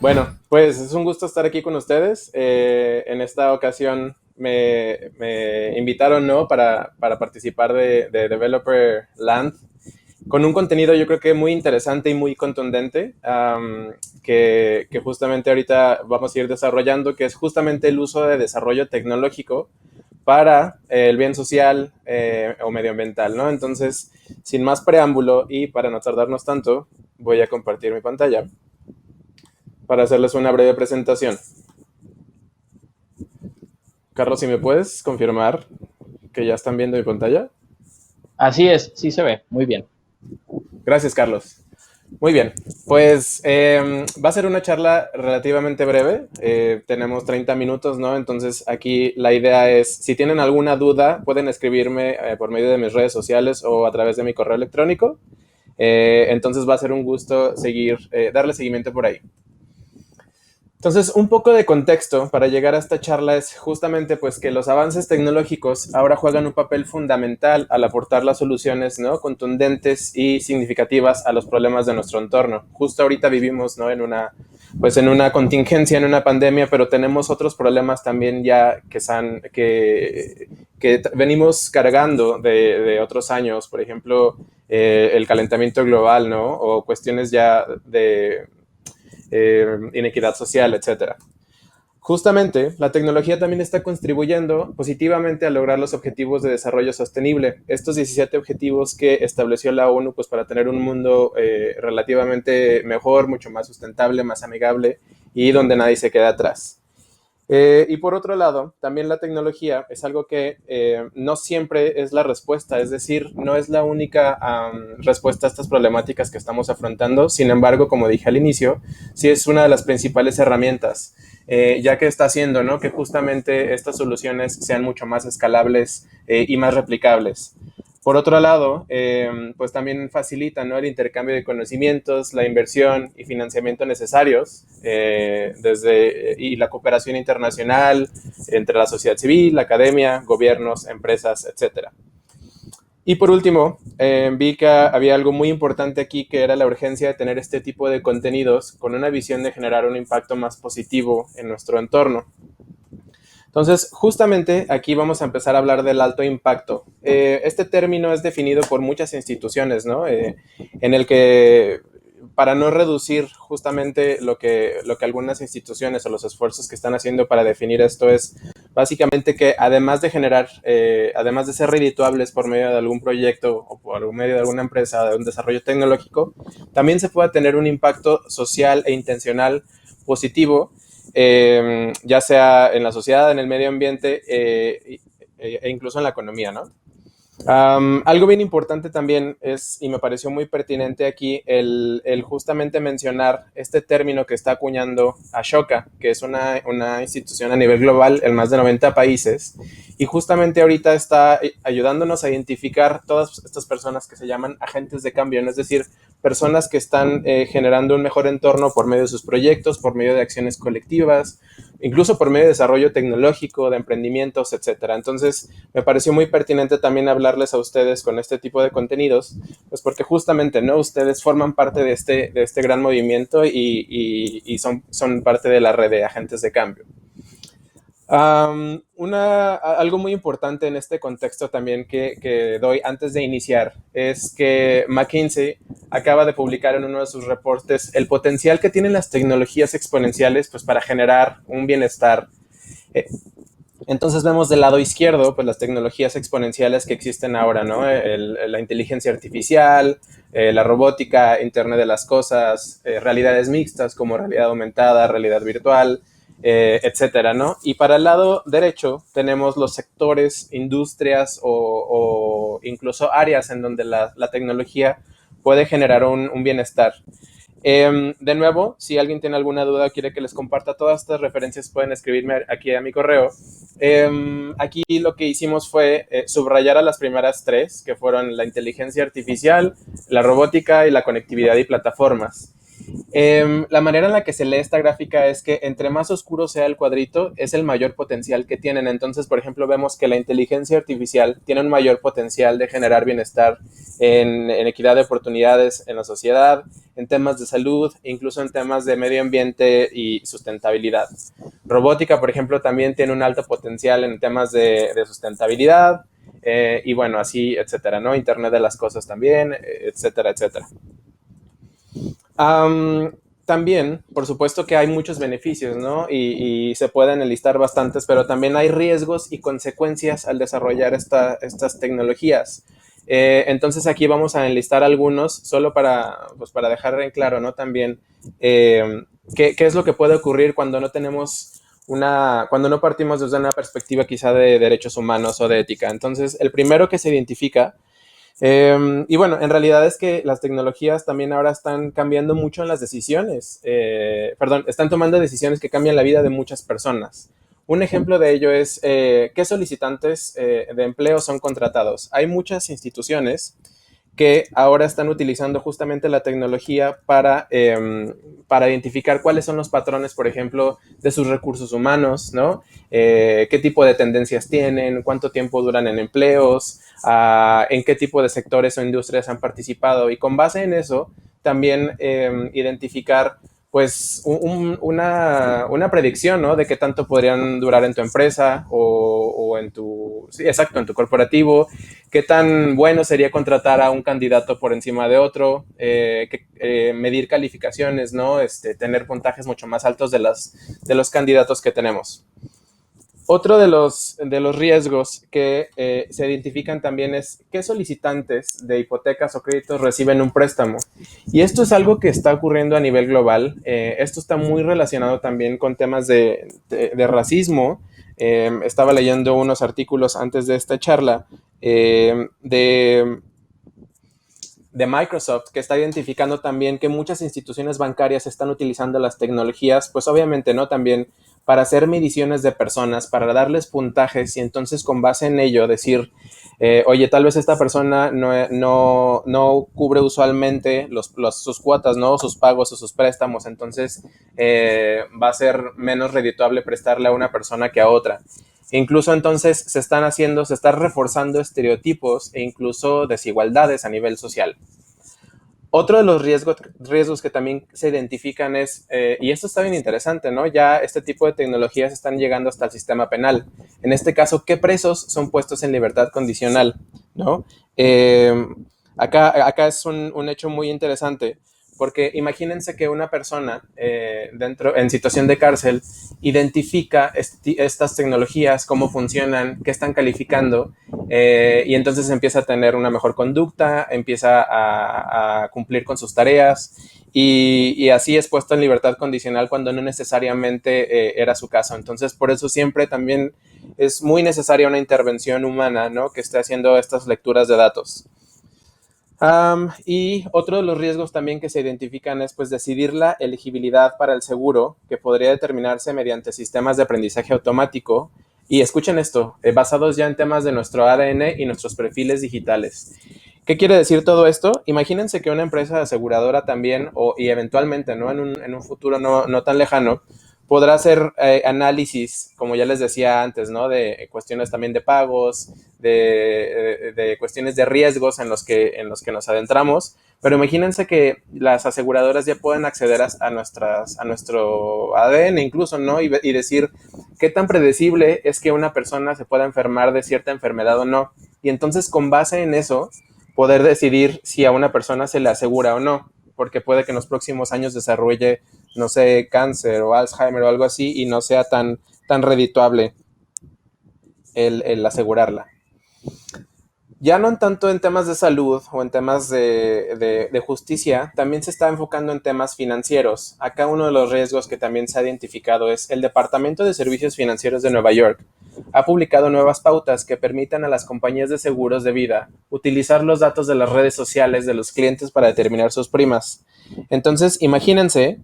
Bueno, pues es un gusto estar aquí con ustedes. En esta ocasión me invitaron, ¿no? Para participar de Developer Land con un contenido yo creo que muy interesante y muy contundente que justamente ahorita vamos a ir desarrollando, que es justamente el uso de desarrollo tecnológico para el bien social o medioambiental, ¿no? Entonces, sin más preámbulo y para no tardarnos tanto, voy a compartir mi pantalla para hacerles una breve presentación. Carlos, si me puedes confirmar que ya están viendo mi pantalla. Así es, sí se ve, muy bien. Gracias, Carlos. Muy bien, pues va a ser una charla relativamente breve. Tenemos 30 minutos, ¿no? Entonces aquí la idea es, si tienen alguna duda, pueden escribirme por medio de mis redes sociales o a través de mi correo electrónico. Entonces va a ser un gusto darle seguimiento por ahí. Entonces, un poco de contexto para llegar a esta charla es justamente pues que los avances tecnológicos ahora juegan un papel fundamental al aportar las soluciones, ¿no? Contundentes y significativas a los problemas de nuestro entorno. Justo ahorita vivimos, ¿no? En una contingencia, en una pandemia, pero tenemos otros problemas también ya que venimos cargando de otros años, por ejemplo, el calentamiento global, ¿no? O cuestiones ya de inequidad social, etcétera. Justamente, la tecnología también está contribuyendo positivamente a lograr los objetivos de desarrollo sostenible. Estos 17 objetivos que estableció la ONU pues, para tener un mundo relativamente mejor, mucho más sustentable, más amigable y donde nadie se quede atrás. Y por otro lado, también la tecnología es algo que no siempre es la respuesta, es decir, no es la única respuesta a estas problemáticas que estamos afrontando. Sin embargo, como dije al inicio, sí es una de las principales herramientas, ya que está haciendo, ¿no? Que justamente estas soluciones sean mucho más escalables y más replicables. Por otro lado, pues también facilita, ¿no? El intercambio de conocimientos, la inversión y financiamiento necesarios y la cooperación internacional entre la sociedad civil, la academia, gobiernos, empresas, etcétera. Y por último, vi que había algo muy importante aquí, que era la urgencia de tener este tipo de contenidos con una visión de generar un impacto más positivo en nuestro entorno. Entonces, justamente aquí vamos a empezar a hablar del alto impacto. Este término es definido por muchas instituciones, ¿no? En el que, para no reducir justamente lo que algunas instituciones o los esfuerzos que están haciendo para definir esto es básicamente que además de ser redituables por medio de algún proyecto o por medio de alguna empresa, de un desarrollo tecnológico, también se pueda tener un impacto social e intencional positivo, ya sea en la sociedad, en el medio ambiente e incluso en la economía, ¿no? Algo bien importante también es, y me pareció muy pertinente aquí, el justamente mencionar este término que está acuñando Ashoka, que es una institución a nivel global en más de 90 países, y justamente ahorita está ayudándonos a identificar todas estas personas que se llaman agentes de cambio, ¿no? Es decir, personas que están generando un mejor entorno por medio de sus proyectos, por medio de acciones colectivas, incluso por medio de desarrollo tecnológico, de emprendimientos, etcétera. Entonces, me pareció muy pertinente también hablarles a ustedes con este tipo de contenidos, pues porque justamente, ¿no? Ustedes forman parte de este gran movimiento y son parte de la red de agentes de cambio. Algo muy importante en este contexto también que doy antes de iniciar es que McKinsey acaba de publicar en uno de sus reportes el potencial que tienen las tecnologías exponenciales pues, para generar un bienestar. Eh, entonces vemos del lado izquierdo pues las tecnologías exponenciales que existen ahora, ¿no? La inteligencia artificial, la robótica, Internet de las cosas, realidades mixtas como realidad aumentada, realidad virtual, etcétera, ¿no? Y para el lado derecho tenemos los sectores, industrias o incluso áreas en donde la tecnología puede generar un bienestar. De nuevo, si alguien tiene alguna duda o quiere que les comparta todas estas referencias, pueden escribirme aquí a mi correo. Aquí lo que hicimos fue subrayar a las primeras tres, que fueron la inteligencia artificial, la robótica y la conectividad y plataformas. La manera en la que se lee esta gráfica es que entre más oscuro sea el cuadrito, es el mayor potencial que tienen. Entonces, por ejemplo, vemos que la inteligencia artificial tiene un mayor potencial de generar bienestar en equidad de oportunidades en la sociedad, en temas de salud, incluso en temas de medio ambiente y sustentabilidad. Robótica, por ejemplo, también tiene un alto potencial en temas de sustentabilidad, y bueno, así, etcétera, ¿no? Internet de las cosas también, etcétera, etcétera. Um, También, por supuesto que hay muchos beneficios, ¿no? Y se pueden enlistar bastantes, pero también hay riesgos y consecuencias al desarrollar estas tecnologías. Entonces aquí vamos a enlistar algunos, solo pues para dejar en claro, ¿no? También qué es lo que puede ocurrir cuando no tenemos cuando no partimos desde una perspectiva quizá de derechos humanos o de ética. Entonces, el primero que se identifica y bueno, en realidad es que las tecnologías también ahora están cambiando mucho en las decisiones, perdón, están tomando decisiones que cambian la vida de muchas personas. Un ejemplo de ello es qué solicitantes de empleo son contratados. Hay muchas instituciones que ahora están utilizando justamente la tecnología para identificar cuáles son los patrones, por ejemplo, de sus recursos humanos, ¿no? Qué tipo de tendencias tienen, cuánto tiempo duran en empleos, en qué tipo de sectores o industrias han participado. Y con base en eso, también identificar pues una predicción, ¿no? De qué tanto podrían durar en tu empresa o en tu, sí, exacto, en tu corporativo, qué tan bueno sería contratar a un candidato por encima de otro, medir calificaciones, ¿no? Tener puntajes mucho más altos de los candidatos que tenemos. Otro de los riesgos que se identifican también es qué solicitantes de hipotecas o créditos reciben un préstamo. Y esto es algo que está ocurriendo a nivel global. Esto está muy relacionado también con temas de racismo. Estaba leyendo unos artículos antes de esta charla de Microsoft, que está identificando también que muchas instituciones bancarias están utilizando las tecnologías, pues obviamente, ¿no? También para hacer mediciones de personas, para darles puntajes y entonces con base en ello decir, oye, tal vez esta persona no cubre usualmente sus cuotas, ¿no? Sus pagos o sus préstamos, entonces va a ser menos redituable prestarle a una persona que a otra. Incluso entonces se están reforzando estereotipos e incluso desigualdades a nivel social. Otro de los riesgos que también se identifican es, y esto está bien interesante, ¿no? Ya este tipo de tecnologías están llegando hasta el sistema penal. En este caso, ¿qué presos son puestos en libertad condicional? ¿No? Acá es un hecho muy interesante, porque imagínense que una persona en situación de cárcel identifica estas tecnologías, cómo funcionan, qué están calificando, y entonces empieza a tener una mejor conducta, empieza a cumplir con sus tareas y así es puesto en libertad condicional cuando no necesariamente era su caso. Entonces, por eso siempre también es muy necesaria una intervención humana, ¿no? Que esté haciendo estas lecturas de datos. Y otro de los riesgos también que se identifican es pues decidir la elegibilidad para el seguro, que podría determinarse mediante sistemas de aprendizaje automático. Y escuchen esto, basados ya en temas de nuestro ADN y nuestros perfiles digitales. ¿Qué quiere decir todo esto? Imagínense que una empresa aseguradora también, y eventualmente, ¿no? En un futuro no tan lejano, podrá hacer análisis, como ya les decía antes, ¿no? De cuestiones también de pagos, de cuestiones de riesgos en los que nos adentramos. Pero imagínense que las aseguradoras ya pueden acceder a nuestro ADN incluso, ¿no? Y decir qué tan predecible es que una persona se pueda enfermar de cierta enfermedad o no. Y entonces, con base en eso, poder decidir si a una persona se le asegura o no, porque puede que en los próximos años desarrolle, no sé, cáncer o Alzheimer o algo así y no sea tan redituable el asegurarla. Ya no tanto en temas de salud o en temas de justicia, también se está enfocando en temas financieros. Acá uno de los riesgos que también se ha identificado es el Departamento de Servicios Financieros de Nueva York. Ha publicado nuevas pautas que permitan a las compañías de seguros de vida utilizar los datos de las redes sociales de los clientes para determinar sus primas. Entonces, imagínense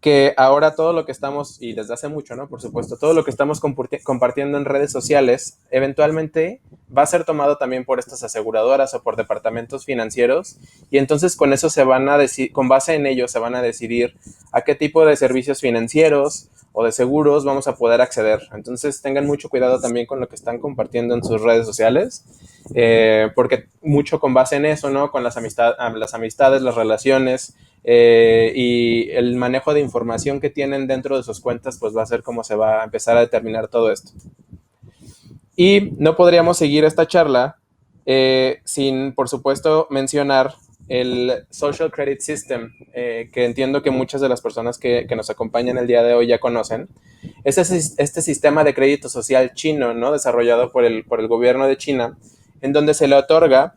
que ahora todo lo que estamos, y desde hace mucho, ¿no? Por supuesto, todo lo que estamos compartiendo en redes sociales, eventualmente va a ser tomado también por estas aseguradoras o por departamentos financieros, y entonces con eso se van a decidir, con base en ello se van a decidir a qué tipo de servicios financieros o de seguros vamos a poder acceder. Entonces tengan mucho cuidado también con lo que están compartiendo en sus redes sociales, porque mucho con base en eso, ¿no? Con las amistades, las relaciones, y el manejo de información que tienen dentro de sus cuentas, pues va a ser como se va a empezar a determinar todo esto. Y no podríamos seguir esta charla sin, por supuesto, mencionar el Social Credit System, que entiendo que muchas de las personas que nos acompañan el día de hoy ya conocen. Este sistema de crédito social chino, ¿no? Desarrollado por el gobierno de China, en donde se le otorga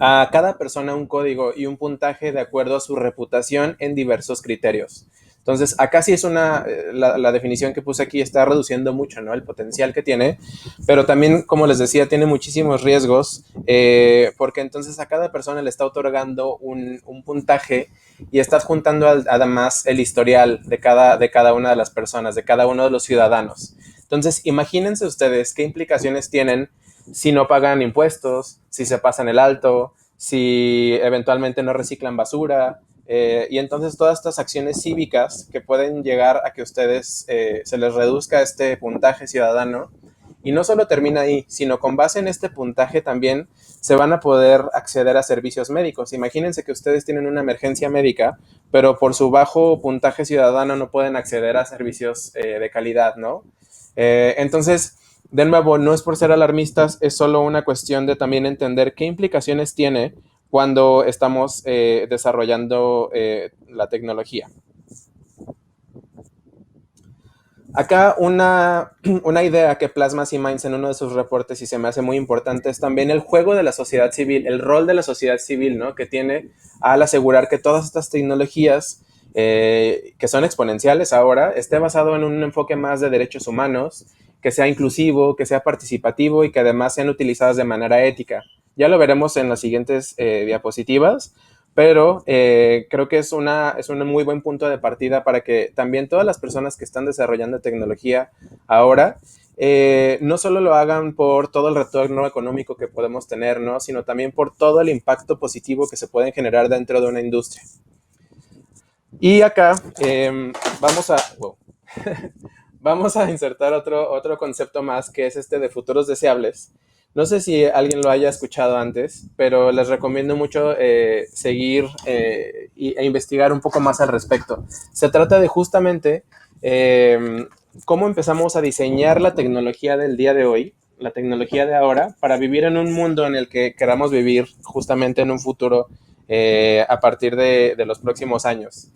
a cada persona un código y un puntaje de acuerdo a su reputación en diversos criterios. Entonces, acá sí es la definición que puse aquí está reduciendo mucho, ¿no? El potencial que tiene, pero también, como les decía, tiene muchísimos riesgos, porque entonces a cada persona le está otorgando un puntaje y estás juntando además el historial de cada una de las personas, de cada uno de los ciudadanos. Entonces, imagínense ustedes qué implicaciones tienen si no pagan impuestos, si se pasan el alto, si eventualmente no reciclan basura, y entonces todas estas acciones cívicas que pueden llegar a que ustedes se les reduzca este puntaje ciudadano. Y no solo termina ahí, sino con base en este puntaje también se van a poder acceder a servicios médicos. Imagínense que ustedes tienen una emergencia médica, pero por su bajo puntaje ciudadano no pueden acceder a servicios de calidad, ¿no? Entonces, de nuevo, no es por ser alarmistas, es solo una cuestión de también entender qué implicaciones tiene cuando estamos desarrollando la tecnología. Acá una idea que plasma Siemens en uno de sus reportes y se me hace muy importante es también el juego de la sociedad civil, el rol de la sociedad civil, ¿no? Que tiene al asegurar que todas estas tecnologías que son exponenciales ahora esté basado en un enfoque más de derechos humanos, que sea inclusivo, que sea participativo y que además sean utilizadas de manera ética. Ya lo veremos en las siguientes diapositivas, pero creo que es un muy buen punto de partida para que también todas las personas que están desarrollando tecnología ahora no solo lo hagan por todo el retorno económico que podemos tener, ¿no? Sino también por todo el impacto positivo que se puede generar dentro de una industria. Y acá vamos a... Wow. Vamos a insertar otro concepto más, que es este de futuros deseables. No sé si alguien lo haya escuchado antes, pero les recomiendo mucho seguir e investigar un poco más al respecto. Se trata de justamente cómo empezamos a diseñar la tecnología del día de hoy, la tecnología de ahora, para vivir en un mundo en el que queramos vivir justamente en un futuro a partir de los próximos años.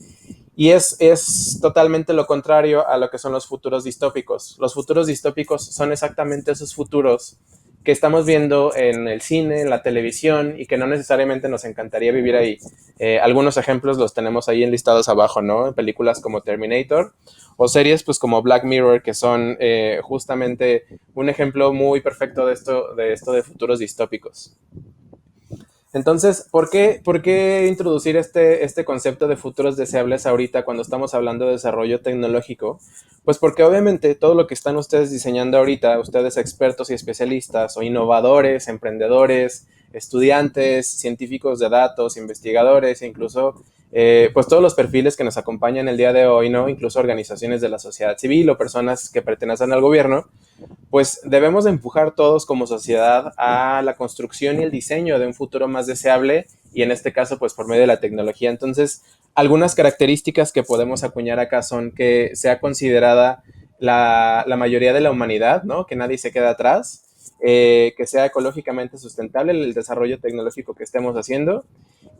Y es totalmente lo contrario a lo que son los futuros distópicos. Los futuros distópicos son exactamente esos futuros que estamos viendo en el cine, en la televisión, y que no necesariamente nos encantaría vivir ahí. Algunos ejemplos los tenemos ahí enlistados abajo, ¿no? Películas como Terminator o series pues como Black Mirror, que son justamente un ejemplo muy perfecto de esto de futuros distópicos. Entonces, ¿por qué introducir este concepto de futuros deseables ahorita cuando estamos hablando de desarrollo tecnológico? Pues porque obviamente todo lo que están ustedes diseñando ahorita, ustedes expertos y especialistas o innovadores, emprendedores, estudiantes, científicos de datos, investigadores, e incluso pues todos los perfiles que nos acompañan el día de hoy, ¿no? Incluso organizaciones de la sociedad civil o personas que pertenecen al gobierno, pues debemos de empujar todos como sociedad a la construcción y el diseño de un futuro más deseable, y en este caso pues por medio de la tecnología. Entonces, algunas características que podemos acuñar acá son que sea considerada la mayoría de la humanidad, ¿no? Que nadie se quede atrás, que sea ecológicamente sustentable el desarrollo tecnológico que estemos haciendo,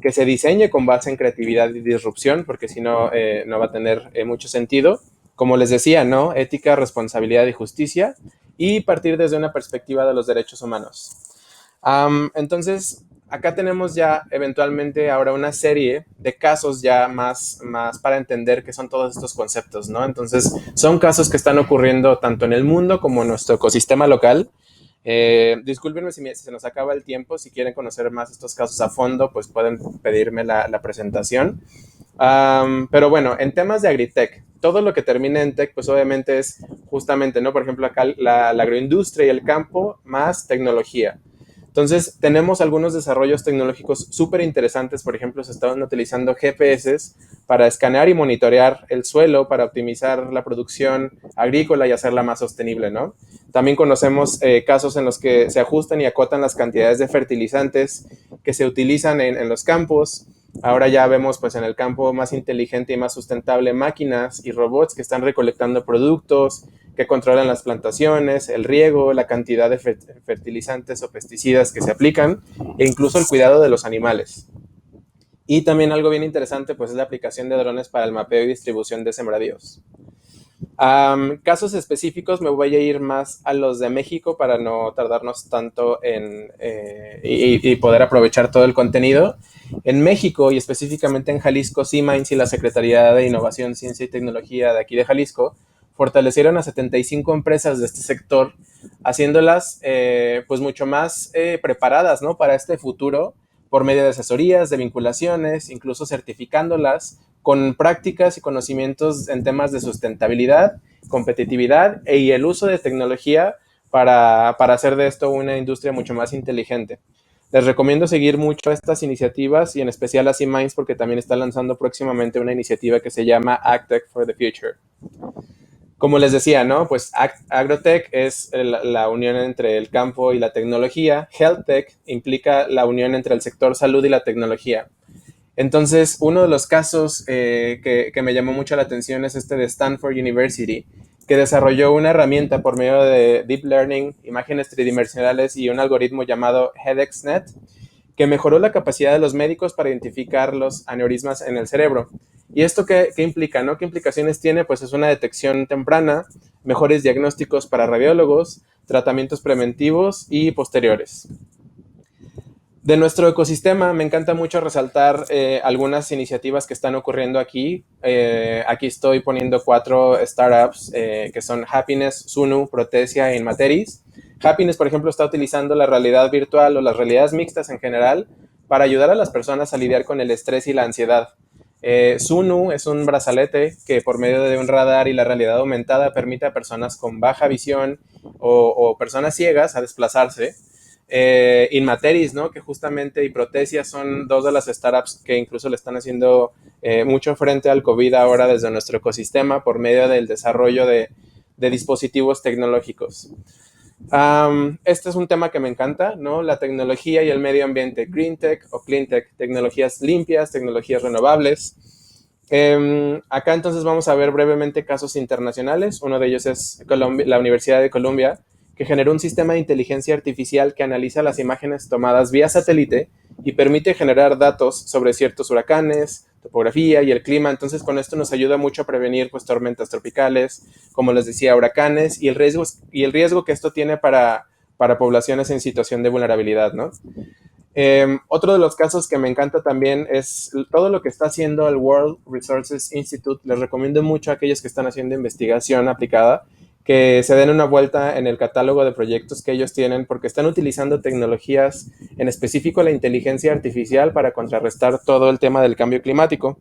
que se diseñe con base en creatividad y disrupción, porque si no, no va a tener mucho sentido. Como les decía, ¿no? Ética, responsabilidad y justicia, y partir desde una perspectiva de los derechos humanos. Entonces, acá tenemos ya eventualmente ahora una serie de casos ya más para entender qué son todos estos conceptos, ¿no? Entonces, son casos que están ocurriendo tanto en el mundo como en nuestro ecosistema local. Discúlpenme si se nos acaba el tiempo. Si quieren conocer más estos casos a fondo, pues pueden pedirme la presentación. Pero bueno, en temas de agritech, todo lo que termina en tech, pues obviamente es justamente, ¿no? Por ejemplo, acá la agroindustria y el campo más tecnología. Entonces, tenemos algunos desarrollos tecnológicos súper interesantes. Por ejemplo, se estaban utilizando GPS para escanear y monitorear el suelo para optimizar la producción agrícola y hacerla más sostenible, ¿no? También conocemos casos en los que se ajustan y acotan las cantidades de fertilizantes que se utilizan en los campos. Ahora ya vemos pues en el campo más inteligente y más sustentable máquinas y robots que están recolectando productos, que controlan las plantaciones, el riego, la cantidad de fertilizantes o pesticidas que se aplican e incluso el cuidado de los animales. Y también algo bien interesante pues es la aplicación de drones para el mapeo y distribución de sembradíos. Casos específicos me voy a ir más a los de México para no tardarnos tanto y poder aprovechar todo el contenido. En México y específicamente en Jalisco, C-Minds y la Secretaría de Innovación, Ciencia y Tecnología de aquí de Jalisco fortalecieron a 75 empresas de este sector, haciéndolas pues mucho más preparadas, ¿no? Para este futuro por medio de asesorías, de vinculaciones, incluso certificándolas con prácticas y conocimientos en temas de sustentabilidad, competitividad y el uso de tecnología para hacer de esto una industria mucho más inteligente. Les recomiendo seguir mucho estas iniciativas y en especial a C-Minds porque también está lanzando próximamente una iniciativa que se llama AgTech for the Future. Como les decía, ¿no? Pues Agrotech es la unión entre el campo y la tecnología. HealthTech implica la unión entre el sector salud y la tecnología. Entonces, uno de los casos que me llamó mucho la atención es este de Stanford University, que desarrolló una herramienta por medio de Deep Learning, imágenes tridimensionales y un algoritmo llamado HeadXNet, que mejoró la capacidad de los médicos para identificar los aneurismas en el cerebro. ¿Y esto qué implica? ¿No? ¿Qué implicaciones tiene? Pues es una detección temprana, mejores diagnósticos para radiólogos, tratamientos preventivos y posteriores. De nuestro ecosistema, me encanta mucho resaltar algunas iniciativas que están ocurriendo aquí. Aquí estoy poniendo 4 startups que son Happiness, Sunu, Protesia e Inmateris. Happiness, por ejemplo, está utilizando la realidad virtual o las realidades mixtas en general para ayudar a las personas a lidiar con el estrés y la ansiedad. Sunu es un brazalete que por medio de un radar y la realidad aumentada permite a personas con baja visión o personas ciegas a desplazarse. Inmateris, ¿no? Que justamente y Protesia son dos de las startups que incluso le están haciendo mucho frente al COVID ahora desde nuestro ecosistema por medio del desarrollo de dispositivos tecnológicos. Este es un tema que me encanta, ¿no? La tecnología y el medio ambiente, Green Tech o Clean Tech, tecnologías limpias, tecnologías renovables. Acá entonces vamos a ver brevemente casos internacionales. Uno de ellos es la Universidad de Columbia, que generó un sistema de inteligencia artificial que analiza las imágenes tomadas vía satélite y permite generar datos sobre ciertos huracanes, topografía y el clima. Entonces con esto nos ayuda mucho a prevenir pues, tormentas tropicales, como les decía, huracanes y el riesgo que esto tiene para poblaciones en situación de vulnerabilidad, ¿no? Otro de los casos que me encanta también es todo lo que está haciendo el World Resources Institute. Les recomiendo mucho a aquellos que están haciendo investigación aplicada que se den una vuelta en el catálogo de proyectos que ellos tienen porque están utilizando tecnologías, en específico la inteligencia artificial, para contrarrestar todo el tema del cambio climático.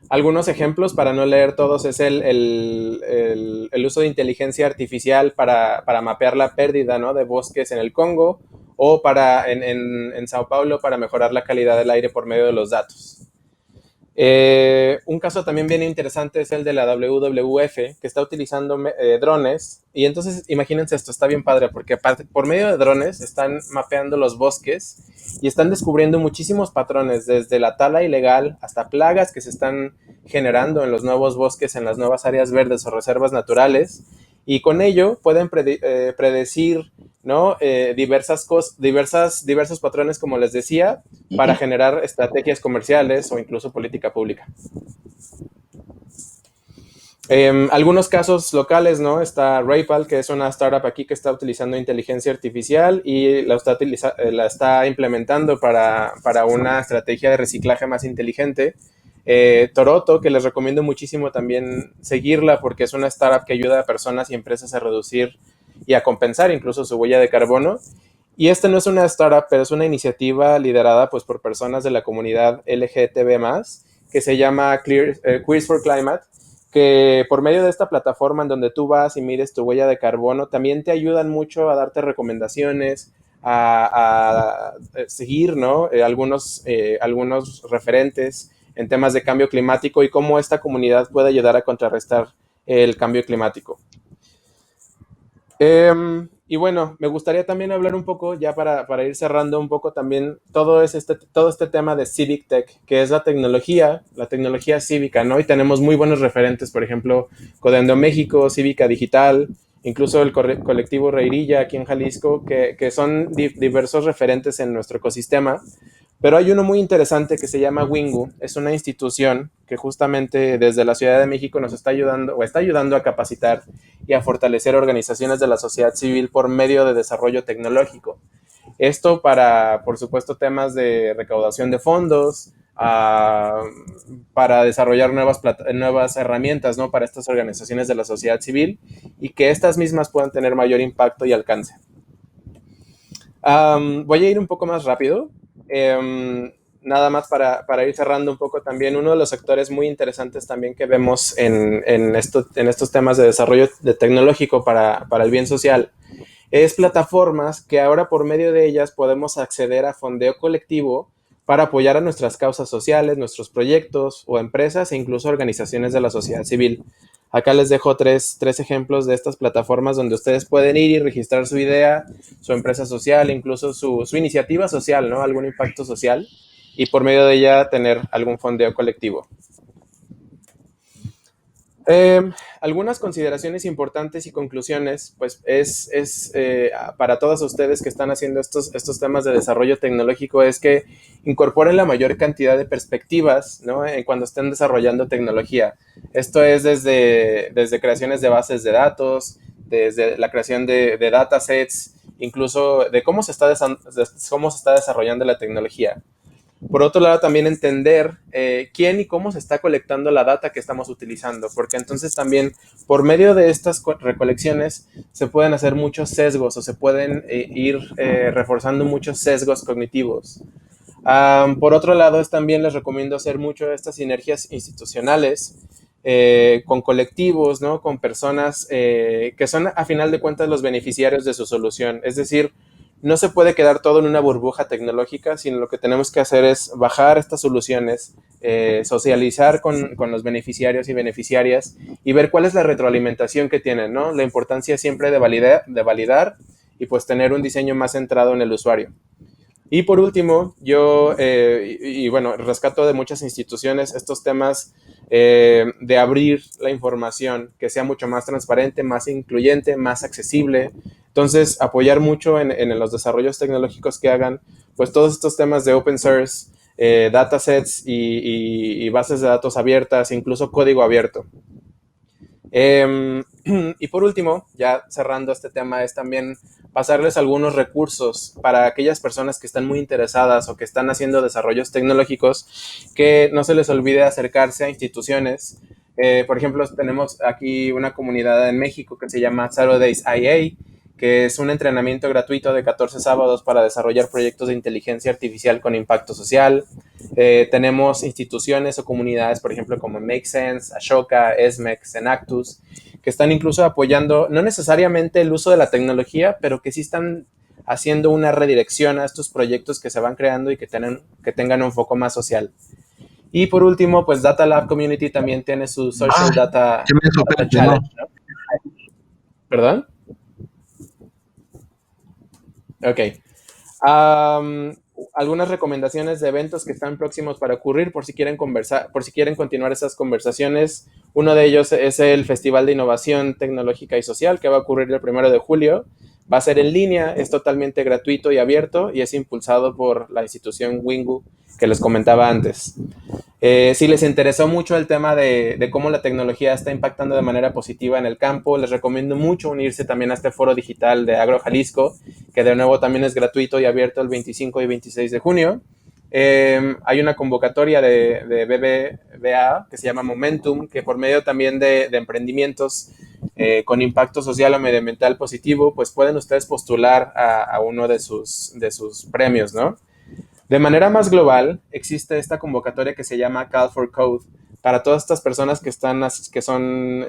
Algunos ejemplos, para no leer todos, es el uso de inteligencia artificial para mapear la pérdida, ¿no? De bosques en el Congo o en Sao Paulo para mejorar la calidad del aire por medio de los datos. Un caso también bien interesante es el de la WWF, que está utilizando drones. Y entonces, imagínense esto, está bien padre, porque por medio de drones están mapeando los bosques y están descubriendo muchísimos patrones, desde la tala ilegal hasta plagas que se están generando en los nuevos bosques, en las nuevas áreas verdes o reservas naturales. Y con ello pueden predecir, ¿no? Diversos patrones, como les decía, para generar estrategias comerciales o incluso política pública. Algunos casos locales, ¿no? Está Raypal, que es una startup aquí que está utilizando inteligencia artificial y la está implementando para una estrategia de reciclaje más inteligente. Toroto, que les recomiendo muchísimo también seguirla porque es una startup que ayuda a personas y empresas a reducir y a compensar incluso su huella de carbono. Y esta no es una startup, pero es una iniciativa liderada pues, por personas de la comunidad LGTB+, que se llama Queers for Climate, que por medio de esta plataforma en donde tú vas y mides tu huella de carbono, también te ayudan mucho a darte recomendaciones, a seguir, ¿no? Algunos referentes en temas de cambio climático y cómo esta comunidad puede ayudar a contrarrestar el cambio climático. Y bueno, me gustaría también hablar un poco, ya para ir cerrando un poco también, todo este tema de Civic Tech, que es la tecnología cívica, ¿no? Y tenemos muy buenos referentes, por ejemplo, Codendo México, Cívica Digital, incluso el colectivo Reirilla aquí en Jalisco, que son diversos referentes en nuestro ecosistema. Pero hay uno muy interesante que se llama Wingu. Es una institución que justamente desde la Ciudad de México nos está ayudando o está ayudando a capacitar y a fortalecer organizaciones de la sociedad civil por medio de desarrollo tecnológico. Esto para, por supuesto, temas de recaudación de fondos, para desarrollar nuevas herramientas, ¿no? Para estas organizaciones de la sociedad civil y que estas mismas puedan tener mayor impacto y alcance. Voy a ir un poco más rápido. Nada más para ir cerrando un poco también, uno de los sectores muy interesantes también que vemos en estos temas de desarrollo tecnológico para el bien social es plataformas que ahora por medio de ellas podemos acceder a fondeo colectivo para apoyar a nuestras causas sociales, nuestros proyectos o empresas e incluso organizaciones de la sociedad civil. Acá les dejo tres ejemplos de estas plataformas donde ustedes pueden ir y registrar su idea, su empresa social, incluso su iniciativa social, ¿no? Algún impacto social, y por medio de ella tener algún fondeo colectivo. Algunas consideraciones importantes y conclusiones, pues para todos ustedes que están haciendo estos temas de desarrollo tecnológico, es que incorporen la mayor cantidad de perspectivas, ¿no? Cuando estén desarrollando tecnología. Esto es desde creaciones de bases de datos, desde la creación de datasets, incluso de cómo se está desarrollando la tecnología. Por otro lado, también entender quién y cómo se está colectando la data que estamos utilizando, porque entonces también por medio de estas recolecciones se pueden hacer muchos sesgos o se pueden ir reforzando muchos sesgos cognitivos. Por otro lado, también les recomiendo hacer mucho estas sinergias institucionales con colectivos, ¿no? Con personas que son a final de cuentas los beneficiarios de su solución. Es decir, no se puede quedar todo en una burbuja tecnológica, sino lo que tenemos que hacer es bajar estas soluciones, socializar con los beneficiarios y beneficiarias y ver cuál es la retroalimentación que tienen, ¿no? La importancia siempre de validar y pues tener un diseño más centrado en el usuario. Y por último, yo, bueno, rescato de muchas instituciones estos temas de abrir la información, que sea mucho más transparente, más incluyente, más accesible. Entonces, apoyar mucho en los desarrollos tecnológicos que hagan, pues todos estos temas de open source, datasets y bases de datos abiertas, incluso código abierto. Y por último, ya cerrando este tema, es también pasarles algunos recursos para aquellas personas que están muy interesadas o que están haciendo desarrollos tecnológicos, que no se les olvide acercarse a instituciones. Por ejemplo, tenemos aquí una comunidad en México que se llama Saturdays IA, que es un entrenamiento gratuito de 14 sábados para desarrollar proyectos de inteligencia artificial con impacto social. Tenemos instituciones o comunidades, por ejemplo, como Make Sense, Ashoka, ESMEC, Senactus, que están incluso apoyando, no necesariamente el uso de la tecnología, pero que sí están haciendo una redirección a estos proyectos que se van creando y que tengan un foco más social. Y por último, pues Data Lab Community también tiene su Social Data Challenge, ¿no? ¿Perdón? Ok. Algunas recomendaciones de eventos que están próximos para ocurrir por si quieren conversar, por si quieren continuar esas conversaciones. Uno de ellos es el Festival de Innovación Tecnológica y Social, que va a ocurrir el 1 de julio. Va a ser en línea, es totalmente gratuito y abierto y es impulsado por la institución Wingu que les comentaba antes. Si les interesó mucho el tema de cómo la tecnología está impactando de manera positiva en el campo, les recomiendo mucho unirse también a este foro digital de Agro Jalisco, que de nuevo también es gratuito y abierto el 25 y 26 de junio. Hay una convocatoria de BBVA que se llama Momentum, que por medio también de emprendimientos con impacto social o medioambiental positivo, pues pueden ustedes postular a uno de sus premios, ¿no? De manera más global, existe esta convocatoria que se llama Call for Code para todas estas personas que son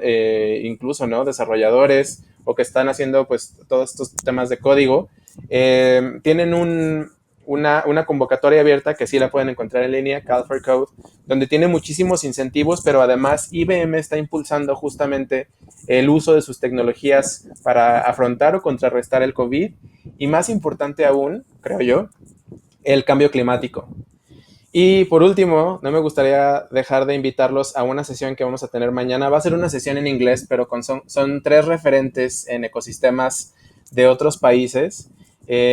incluso, ¿no?, desarrolladores o que están haciendo pues todos estos temas de código. Tienen una convocatoria abierta que sí la pueden encontrar en línea, Call for Code, donde tiene muchísimos incentivos, pero además IBM está impulsando justamente el uso de sus tecnologías para afrontar o contrarrestar el COVID y, más importante aún, creo yo, el cambio climático. Y por último, no me gustaría dejar de invitarlos a una sesión que vamos a tener mañana. Va a ser una sesión en inglés, pero son 3 referentes en ecosistemas de otros países,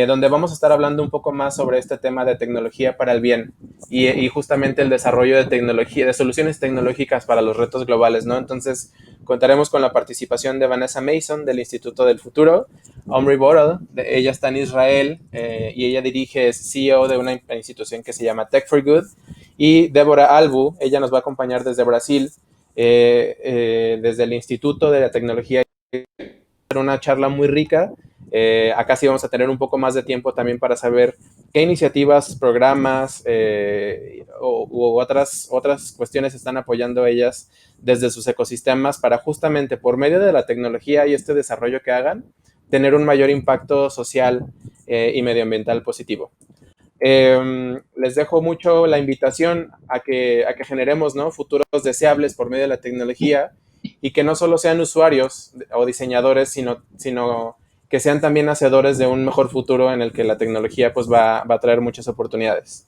donde vamos a estar hablando un poco más sobre este tema de tecnología para el bien y justamente el desarrollo de tecnología, de soluciones tecnológicas para los retos globales, ¿no? Entonces, contaremos con la participación de Vanessa Mason del Instituto del Futuro, Omri Boral, ella está en Israel y ella dirige, es CEO de una institución que se llama Tech for Good, y Débora Albu, ella nos va a acompañar desde Brasil, desde el Instituto de la Tecnología. Una charla muy rica. Acá sí vamos a tener un poco más de tiempo también para saber qué iniciativas, programas u otras cuestiones están apoyando ellas desde sus ecosistemas para justamente por medio de la tecnología y este desarrollo que hagan, tener un mayor impacto social y medioambiental positivo. Les dejo mucho la invitación a que generemos, ¿no?, futuros deseables por medio de la tecnología y que no solo sean usuarios o diseñadores, sino que sean también hacedores de un mejor futuro en el que la tecnología pues va a traer muchas oportunidades.